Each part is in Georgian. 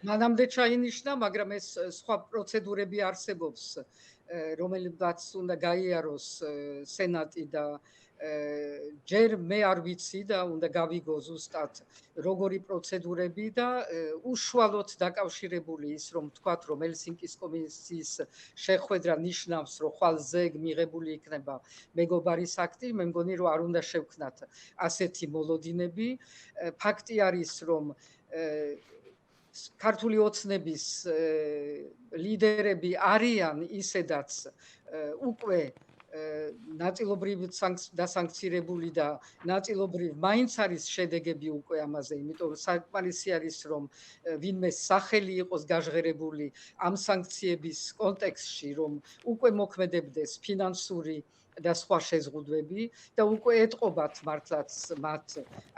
მანამდე ჩაინიშნა, მაგრამ ეს სხვა პროცედურები არსებობს, რომელებაც უნდა გაიაროს სენატი და ჯერ მე არ ვიცი და უნდა გავიგო ზუსტად როგორი პროცედურები და უშუალოდ დაკავშირებული ის რომ ვთქვათ რომ ელსინკის კომისიის შეხვედრა ნიშნავს რომ ხვალ ზეგ მიღებული იქნება მეგობარის აქტი, მე მგონი რომ არ უნდა შევქნათ ასეთი მოლოდინები. ფაქტი არის რომ ქართული ოცნების ლიდერები არიან ისედაც უკვე ნაწილობრივ დასანქცირებული და ნაწილობრივ მაინც არის შედეგები უკვე ამაზე, იმიტომ საკმარისი არის რომ ვინმე სახელი იყოს გაჟღერებული ამ სანქციების კონტექსტში, რომ უკვე მოქმედებდეს ფინანსური და სხვა შეზღუდვები და უკვე ეტყობათ მართლაც მათ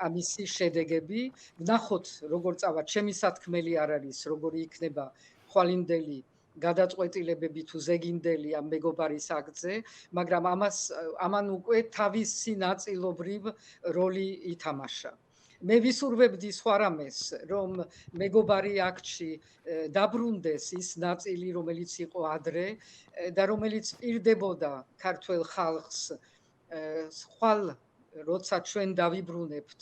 ამისი შედეგები. ვნახოთ როგორ წავა, ჩემი სათქმელი არ არის როგორი იქნება ხვალინდელი გადაწყვეტილებები თუ ზეგინდელი ამ მეგობარის აქტზე, მაგრამ ამან უკვე თავისი ნაწილობრივ როლი ითამაშა. მე ვისურვებდი სხვა რამეს, რომ მეგობარი აქტში დაბრუნდეს ის ნაწილი, რომელიც იყო ადრე და რომელიც პირდებოდა ქართველ ხალხს ხვალ როცა ჩვენ დავიბრუნებთ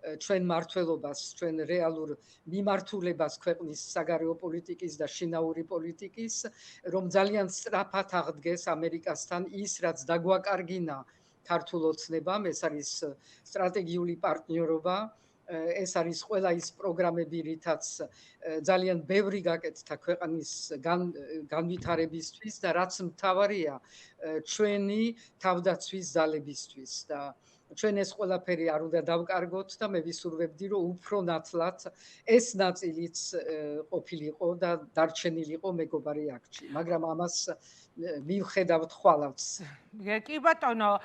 ჩვენ მართლობას, ჩვენ რეალურ მიმართულებას ქვეყნის საგარეო პოლიტიკის და შინაური პოლიტიკის, რომ ძალიან სწრაფად აღდგეს ამერიკასთან ის, რაც დაგვაკარგინა ქართულ ოცნებამ, ეს არის სტრატეგიული პარტნიორობა, ეს არის ყველა ის პროგრამები, რითაც ძალიან ბევრი გაკეთდა ქვეყნის განვითარებისთვის და რაც მთავარია ჩვენი თავდაცვის ძალებისთვის და ჩვენ ეს ყველაფერი არ უნდა დავკარგოთ და მე ვისურვებდი რომ უფრო ნათლად ეს ნაწილიც ყოფილიყო და დარჩენილიყო მეგობარი აქტში, მაგრამ ამას მივხედავთ ხვალაც. კი ბატონო,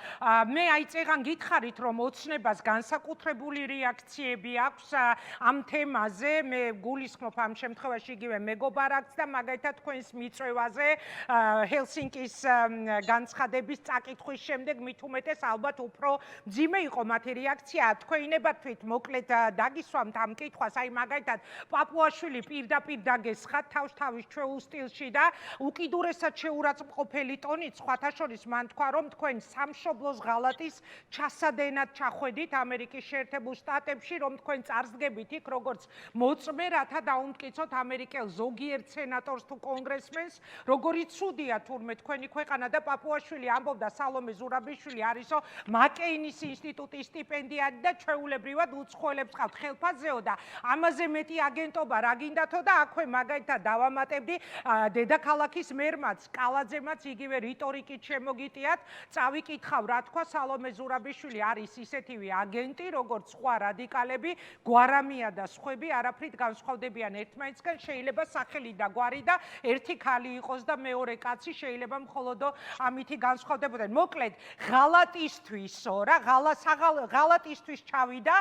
მე აი წეგან გითხარით რომ ოცნებას განსაკუთრებული რეაქციები აქვს ამ თემაზე, მე გულისხმობ ამ შემთხვევაში იგივე მეგობარ აქტს და მაგალითად თქვენს მიწვევაზე ჰელსინკის განცხადების წაკითხვის შემდეგ მით უმეტეს ალბათ უფრო მძიმე იყო მათი რეაქცია. თქვენებათვით მოკლედ დაგისვამთ ამ კითხვას, აი მაგალითად პაპუაშვილი პირდაპირ დაგესხათ თავის ჩვეულ სტილში და უკიდურესად შეურაცხმყოფელი ტონით სხვათა შორის მან თქვა რომ თქვენ სამშობლოს ღალატის ჩასადენად ჩახვედით ამერიკის შეერთებულ შტატებში, რომ თქვენ წარსდგებით იქ როგორც მოწმე, რათა დაუმტკიცოთ ამერიკელ ზოგიერთ სენატორს თუ კონგრესმენს, როგორი ცუდია თურმე თქვენი ქვეყანა და პაპუაშვილი ამბობდა სალომე ზურაბიშვილი არისო მაკეინის ინსტიტუტის სტიპენდიანტი და ჩვეულებრივად უცხოელებს ყავთ ხელფასზეო და ამაზე მეტი აგენტობა რა გინდათო და აქვე მაგალითად დავამატებდი დედაქალაქის მერმაც კალაძემაც იგივე რიტორიკით შემოგიტიათ, წავიკითხავ რა თქვა სალომე ზურაბიშვილი არის ისეთივე აგენტი როგორც სხვა რადიკალები, გვარამია და სხვები არაფრით განსხვავდებიან ერთმანეთსგან, შეიძლება სახელი და გვარი და ერთი ქალი იყოს და მეორე კაცი შეიძლება მხოლოდ ამითი განსხვავდებოდნენ. მოკლედ ღალატისთვისო რა ღალატისთვის ჩავიდა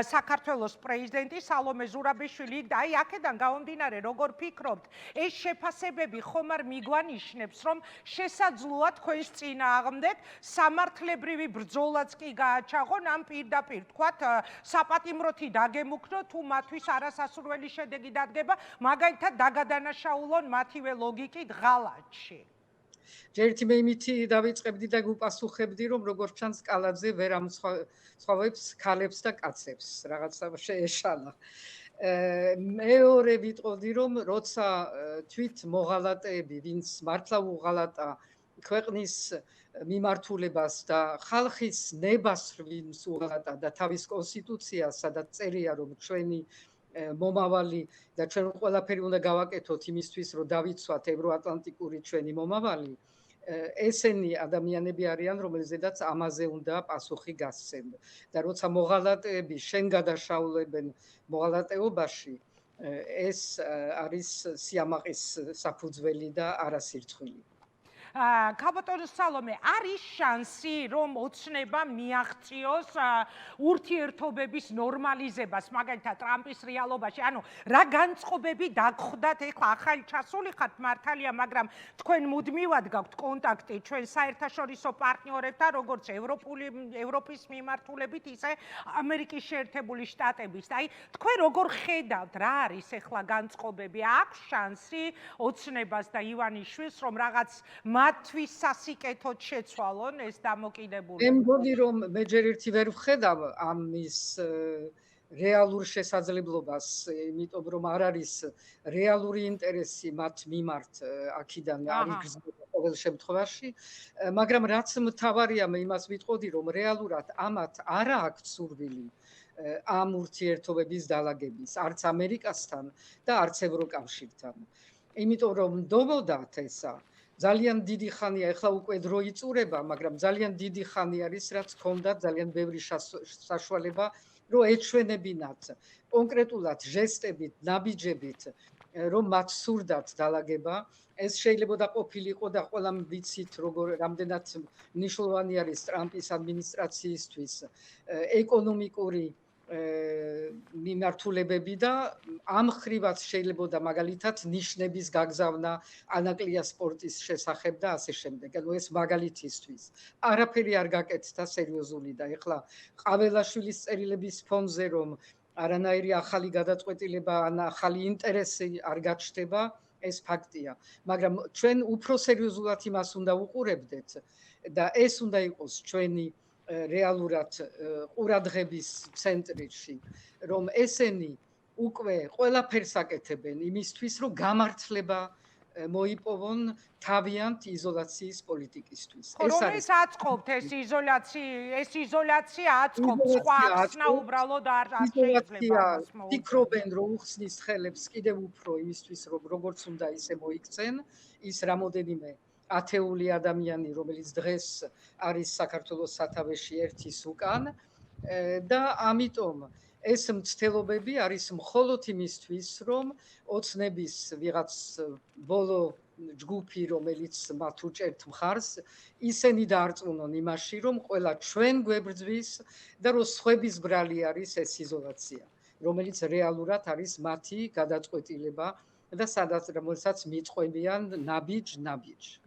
საქართველოს პრეზიდენტი სალომე ზურაბიშვილი და აი აქედან გამომდინარე როგორ ფიქრობთ, ეს შეფასებები ხომ არ მიგვანიშნებს რომ შესაძლოა თქვენს წინააღმდეგ სამართლებრივი ბრძოლაც კი გააჩაღონ ამ პირდაპირ თქვათ საპატიმროთი დაგემუქნო თუ მათთვის არასასურველი შედეგი დადგება, მაგალითად დაგადანაშაულონ მათივე ლოგიკით ღალატში. ერთი მე იმითი დავიწყებდი და გუპასუხებდი რომ როგორც ჩანს კალაძე ვერ ამსხვავებს ქალებს და კაცებს, რაღაცა შეეშალა. მეორე ვიტყოდი რომ როცა თვით მოღალატეები, ვინც მართლა უღალატა ქვეყნის მიმართულებას და ხალხის ნებას ვინც უღალატა და თავის კონსტიტუციას, სადაც წერია რომ ჩვენი მომავალი და ჩვენ ყველაფერი უნდა გავაკეთოთ იმისთვის რომ დავიცვათ ევროატლანტიკური ჩვენი მომავალი, ესენი ადამიანები არიან რომელზედაც ამაზე უნდა პასუხი გასცენ და როცა მოღალატეები შენ გადაშაულებენ მოღალატეობაში, ეს არის სიამაყის საფუძველი და არასირცხვილი. ქაბატონო სალომე, არის შანსი, რომ ოცნება მიაღწიოს ურთიერთობების ნორმალიზებას, მაგალითად ტრამპის რეალობაში, ანუ რა განწყობები დაგხვდათ, ეხლა ახალი ჩასული ხართ მართალია, მაგრამ თქვენ მუდმივად გაქვთ კონტაქტი ჩვენ საერთაშორისო პარტნიორებთან, როგორც ევროპის მიმართულებით, ისე ამერიკის შეერთებული შტატების. აი, თქვენ როგორ ხედავთ, რა არის ეხლა განწყობები? აქვს შანსი ოცნებას და ივანიშვილს, რომ რაღაც მათთვის სასიკეთოდ შეცვალონ ეს დამოკიდებულება? მე მგონი რომ მე ჯერ ერთი ვერ ვხედავ ამის რეალურ შესაძლებლობას, იმიტომ რომ არ არის რეალური ინტერესი მათ მიმართ აქედან არ იგრძნობა ყოველ შემთხვევაში, მაგრამ რაც მთავარია, მე იმას ვიტყოდი, რომ რეალურად ამათ არა აქვთ სურვილი ამ ურთიერთობების დალაგების, არც ამერიკასთან და არც ევროკავშირთან. იმიტომ რომ ნდობოდათ ესა ძალიან დიდი ხანია, ეხლა უკვე დრო იწურება, მაგრამ ძალიან დიდი ხანი არის, რაც ჰქონდათ ძალიან ბევრი საშუალება, რომ ეჩვენებინათ კონკრეტულად ჟესტებით, ნაბიჯებით, რომ მათ სურდათ დალაგება. ეს შეიძლება ყოფილიყო და ყველამ ვიცით, რამდენად მნიშვნელოვანი არის ტრამპის ადმინისტრაციისთვის ეკონომიკური მიმართულებები და ამ ხრივაც შეიძლება მაგალითად ნიშნების გაგზავნა ანაკლია სპორტის შესახებ და ასე შემდეგ. ანუ ეს მაგალითისთვის. არაფერი არ გაკეთდა სერიოზული და ეხლა ყაველაშვილის წერილების ფონზე რომ არანაირი ახალი გადაწყვეტილება ან ახალი ინტერესი არ გაჩნდება, ეს ფაქტია. მაგრამ ჩვენ უფრო სერიოზულად იმას უნდა უყურებდეთ და ეს უნდა იყოს ჩვენი რეალურად ყურადღების ცენტრში, რომ ესენი უკვე ყველაფერს აკეთებენ იმისთვის, რომ გამართლება მოიპოვონ თავიანთ იზოლაციის პოლიტიკისთვის. ეს არის აწყობთ ეს იზოლაცია აწყობთ სხვა ახსნა უბრალოდ არ შეიძლება ამას მოუწოდოთ. ფიქრობენ, რომ უხსნის ხელებს კიდევ უფრო იმისთვის, რომ როგორც უნდა ისე მოიქცენ, ის რამოდენიმე ათეული ადამიანი, რომელიც დღეს არის საქართველოს სათავეში ერთის უკან და ამიტომ ეს მცდელობები არის მხოლოდ იმისთვის, რომ ოცნების ვიღაც ბოლო ჯგუფი, რომელიც მათ უჭერთ მხარს, ისინი დაარწმუნონ იმაში, რომ ყველა ჩვენ გვებრძვის და რომ სხვების ბრალი არის ეს იზოლაცია, რომელიც რეალურად არის მათი გადაწყვეტილება და რომელსაც მიწყვებიან ნაბიჯ.